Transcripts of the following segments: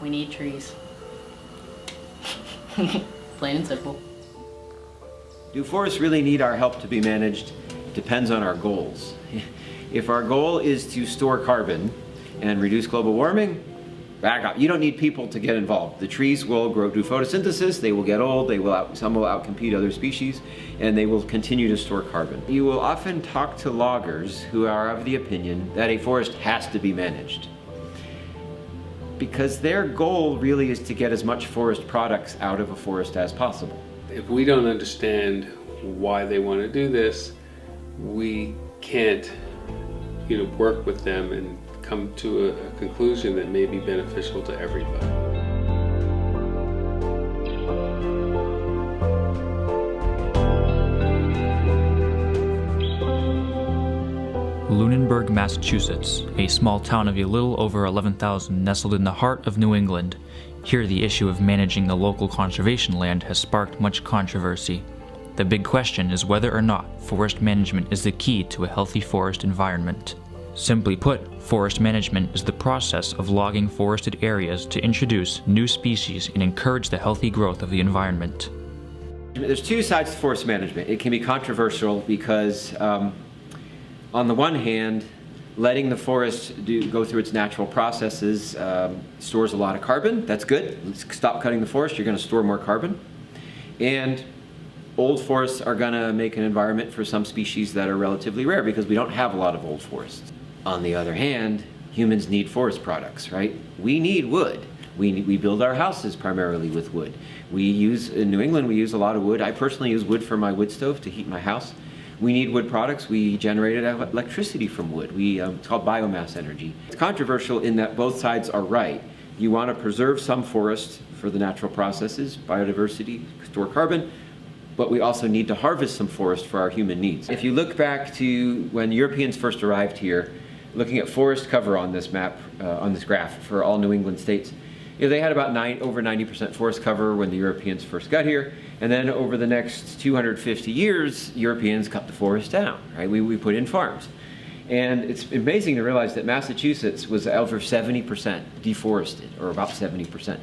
We need trees. Plain and simple. Do forests really need our help to be managed? Depends on our goals. If our goal is to store carbon and reduce global warming, back up. You don't need people to get involved. The trees will grow, do photosynthesis, they will get old, some will outcompete other species, and they will continue to store carbon. You will often talk to loggers who are of the opinion that a forest has to be managed, because their goal really is to get as much forest products out of a forest as possible. If we don't understand why they want to do this, we can't, work with them and come to a conclusion that may be beneficial to everybody. Lunenburg, Massachusetts, a small town of a little over 11,000 nestled in the heart of New England. Here the issue of managing the local conservation land has sparked much controversy. The big question is whether or not forest management is the key to a healthy forest environment. Simply put, forest management is the process of logging forested areas to introduce new species and encourage the healthy growth of the environment. There's two sides to forest management. It can be controversial because on the one hand, letting the forest go through its natural processes stores a lot of carbon. That's good. Stop cutting the forest, you're going to store more carbon. And old forests are going to make an environment for some species that are relatively rare because we don't have a lot of old forests. On the other hand, humans need forest products, right? We need wood. We build our houses primarily with wood. In New England, we use a lot of wood. I personally use wood for my wood stove to heat my house. We need wood products. We generate electricity from wood. It's called biomass energy. It's controversial in that both sides are right. You want to preserve some forest for the natural processes, biodiversity, store carbon, but we also need to harvest some forest for our human needs. If you look back to when Europeans first arrived here, looking at forest cover on this map, on this graph for all New England states, they had about over 90% forest cover when the Europeans first got here. And then over the next 250 years, Europeans cut the forest down, right? We put in farms. And it's amazing to realize that Massachusetts was over 70% deforested, or about 70%.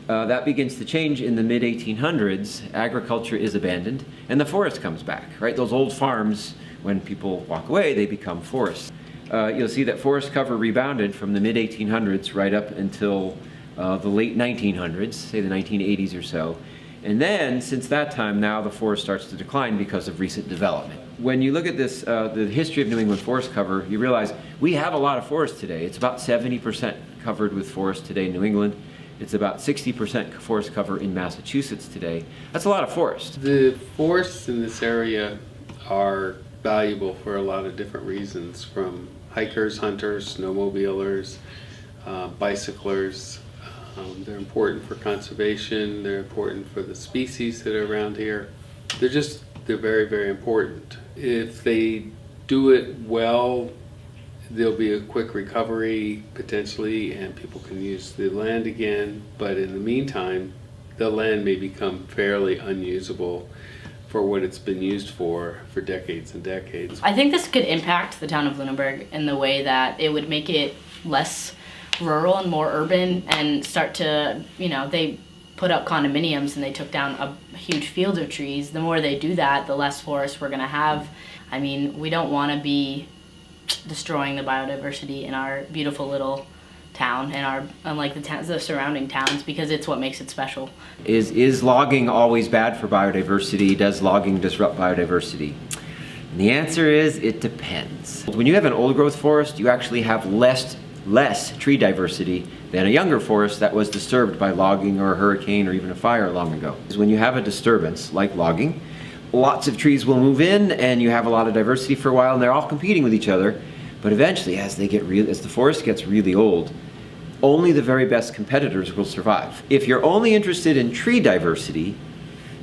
That begins to change in the mid-1800s. Agriculture is abandoned, and the forest comes back, right? Those old farms, when people walk away, they become forests. You'll see that forest cover rebounded from the mid-1800s right up until the late 1900s, say the 1980s or so. And then, since that time, now the forest starts to decline because of recent development. When you look at this, the history of New England forest cover, you realize we have a lot of forest today. It's about 70% covered with forest today in New England. It's about 60% forest cover in Massachusetts today. That's a lot of forest. The forests in this area are valuable for a lot of different reasons, from hikers, hunters, snowmobilers, bicyclers. They're important for conservation. They're important for the species that are around here. They're very, very important. If they do it well, there'll be a quick recovery potentially, and people can use the land again. But in the meantime, the land may become fairly unusable for what it's been used for decades and decades. I think this could impact the town of Lunenburg in the way that it would make it less rural and more urban, and start to, they put up condominiums and they took down a huge field of trees. The more they do that, the less forest we're going to have. I mean, we don't want to be destroying the biodiversity in our beautiful little town and unlike the surrounding towns, because it's what makes it special. Is logging always bad for biodiversity? Does logging disrupt biodiversity? And the answer is it depends. When you have an old growth forest, you actually have less tree diversity than a younger forest that was disturbed by logging or a hurricane or even a fire long ago. When you have a disturbance like logging, lots of trees will move in and you have a lot of diversity for a while, and they're all competing with each other. But eventually, as the forest gets really old, only the very best competitors will survive. If you're only interested in tree diversity,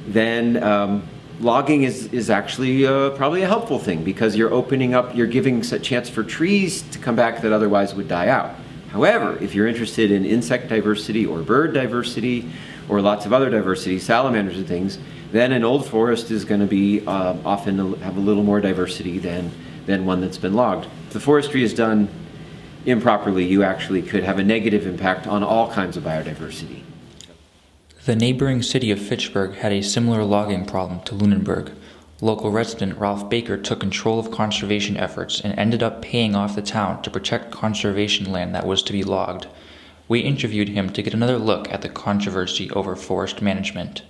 then logging is actually probably a helpful thing, because you're giving a chance for trees to come back that otherwise would die out. However, if you're interested in insect diversity or bird diversity or lots of other diversity, salamanders and things, then an old forest is going to be often have a little more diversity than one that's been logged. If the forestry is done improperly, you actually could have a negative impact on all kinds of biodiversity. The neighboring city of Fitchburg had a similar logging problem to Lunenburg. Local resident Ralph Baker took control of conservation efforts and ended up paying off the town to protect conservation land that was to be logged. We interviewed him to get another look at the controversy over forest management.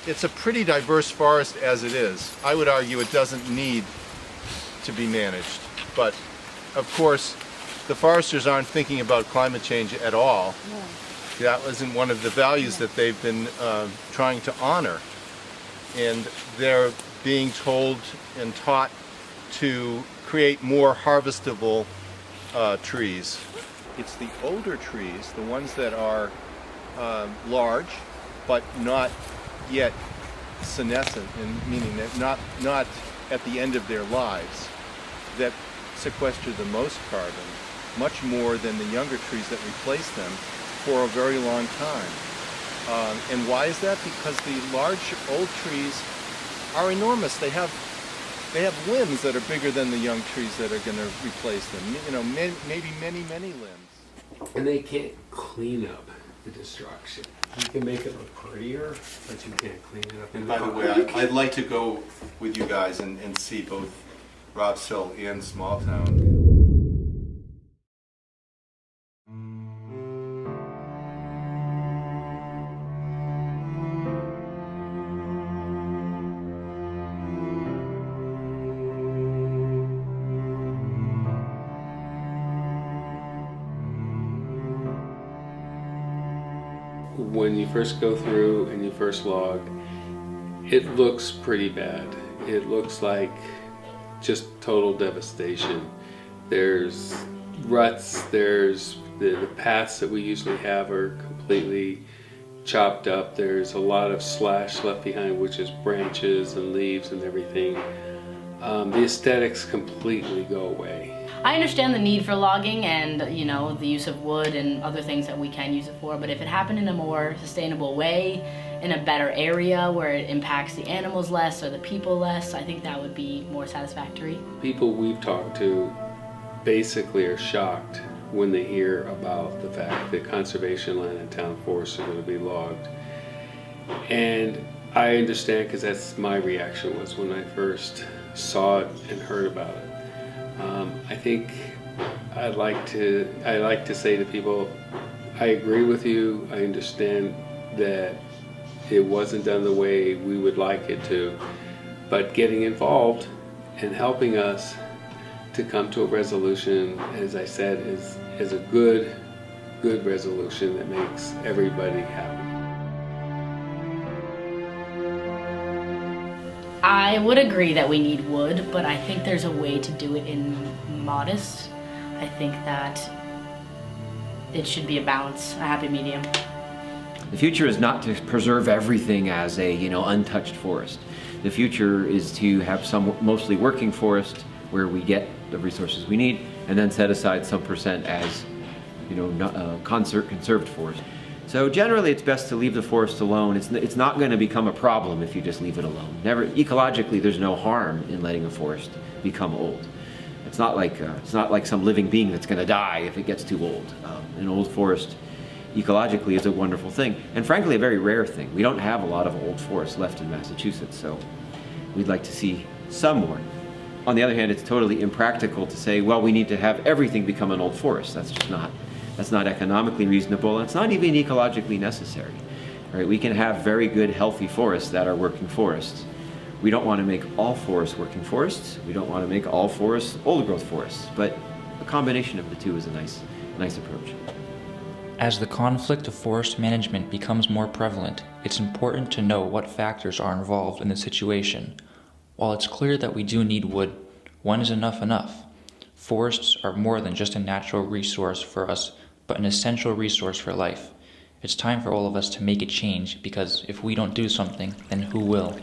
It's a pretty diverse forest as it is. I would argue it doesn't need to be managed. But of course, the foresters aren't thinking about climate change at all. No. That wasn't one of the values that they've been trying to honor. And they're being told and taught to create more harvestable trees. It's the older trees, the ones that are large, but not yet senescent, and meaning that not at the end of their lives, that sequester the most carbon, much more than the younger trees that replace them for a very long time. And why is that? Because the large old trees are enormous. They have limbs that are bigger than the young trees that are going to replace them. You know, maybe many limbs. And they can't clean up the destruction. You can make it look prettier, but you can't clean it up. And by the way, I'd like to go with you guys and see both Rob's Hill and Small Town. When you first go through and you first log, it looks pretty bad. It looks like just total devastation. There's ruts, there's the paths that we usually have are completely chopped up. There's a lot of slash left behind, which is branches and leaves and everything. The aesthetics completely go away. I understand the need for logging and, you know, the use of wood and other things that we can use it for, but if it happened in a more sustainable way, in a better area where it impacts the animals less or the people less, I think that would be more satisfactory. People we've talked to basically are shocked when they hear about the fact that conservation land and town forests are going to be logged. And I understand, because that's my reaction was when I first saw it and heard about it. I think I like to say to people, I agree with you. I understand that it wasn't done the way we would like it to, but getting involved and helping us to come to a resolution, as I said, is a good resolution that makes everybody happy. I would agree that we need wood, but I think there's a way to do it in modest. I think that it should be a balance, a happy medium. The future is not to preserve everything as a, untouched forest. The future is to have some mostly working forest where we get the resources we need, and then set aside some percent as, conserved forest. So generally, it's best to leave the forest alone. It's not going to become a problem if you just leave it alone. Ecologically, there's no harm in letting a forest become old. It's not like some living being that's going to die if it gets too old. An old forest, ecologically, is a wonderful thing, and frankly, a very rare thing. We don't have a lot of old forests left in Massachusetts, so we'd like to see some more. On the other hand, it's totally impractical to say, well, we need to have everything become an old forest. That's not economically reasonable, and it's not even ecologically necessary. Right? We can have very good, healthy forests that are working forests. We don't want to make all forests working forests. We don't want to make all forests old-growth forests, but a combination of the two is a nice approach. As the conflict of forest management becomes more prevalent, it's important to know what factors are involved in the situation. While it's clear that we do need wood, when is enough? Forests are more than just a natural resource for us, but an essential resource for life. It's time for all of us to make a change, because if we don't do something, then who will?